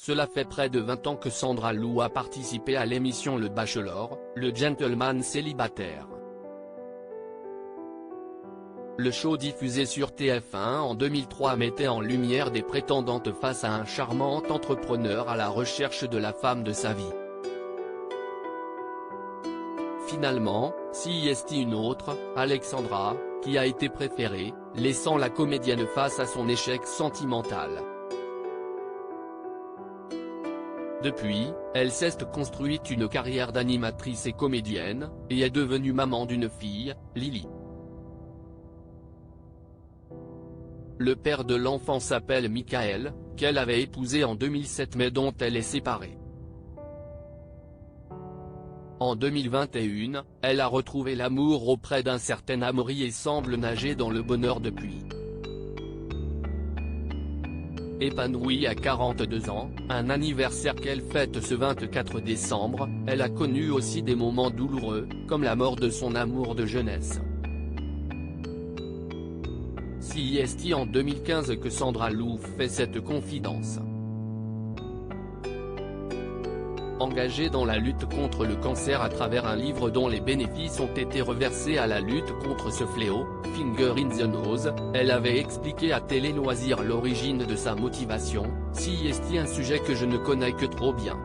Cela fait près de 20 ans que Sandra Lou a participé à l'émission Le Bachelor, le gentleman célibataire. Le show diffusé sur TF1 en 2003 mettait en lumière des prétendantes face à un charmant entrepreneur à la recherche de la femme de sa vie. Finalement, s'y est une autre, Alexandra, qui a été préférée, laissant la comédienne face à son échec sentimental. Depuis, elle s'est construite une carrière d'animatrice et comédienne, et est devenue maman d'une fille, Lily. Le père de l'enfant s'appelle Michael, qu'elle avait épousé en 2007 mais dont elle est séparée. En 2021, elle a retrouvé l'amour auprès d'un certain Amaury et semble nager dans le bonheur depuis. Épanouie à 42 ans, un anniversaire qu'elle fête ce 24 décembre, elle a connu aussi des moments douloureux, comme la mort de son amour de jeunesse. C'est en 2015 que Sandra Lou fait cette confidence. Engagée dans la lutte contre le cancer à travers un livre dont les bénéfices ont été reversés à la lutte contre ce fléau, Finger in the Nose, elle avait expliqué à Télé Loisirs l'origine de sa motivation, c'est un sujet que je ne connais que trop bien.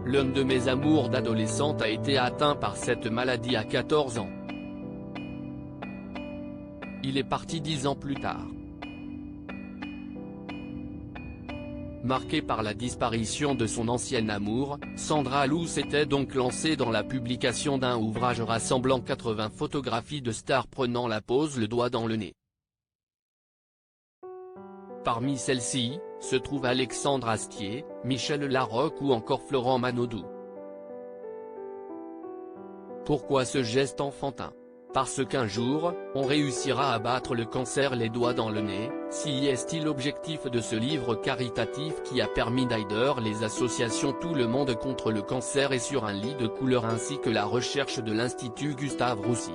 L'un de mes amours d'adolescente a été atteint par cette maladie à 14 ans. Il est parti 10 ans plus tard. Marquée par la disparition de son ancien amour, Sandra Lou s'était donc lancée dans la publication d'un ouvrage rassemblant 80 photographies de stars prenant la pose le doigt dans le nez. Parmi celles-ci, se trouvent Alexandre Astier, Michel Larocque ou encore Florent Manodou. Pourquoi ce geste enfantin ? Parce qu'un jour, on réussira à battre le cancer les doigts dans le nez, c'est l'objectif de ce livre caritatif qui a permis d'aider les associations Tout le monde contre le cancer et Sur un lit de couleur ainsi que la recherche de l'Institut Gustave Roussy.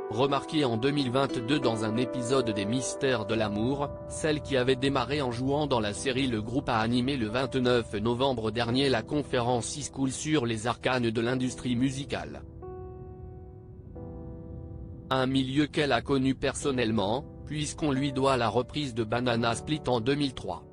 Remarquée en 2022 dans un épisode des Mystères de l'amour, celle qui avait démarré en jouant dans la série Le Groupe a animé le 29 novembre dernier la conférence e-school sur les arcanes de l'industrie musicale. Un milieu qu'elle a connu personnellement, puisqu'on lui doit la reprise de Banana Split en 2003.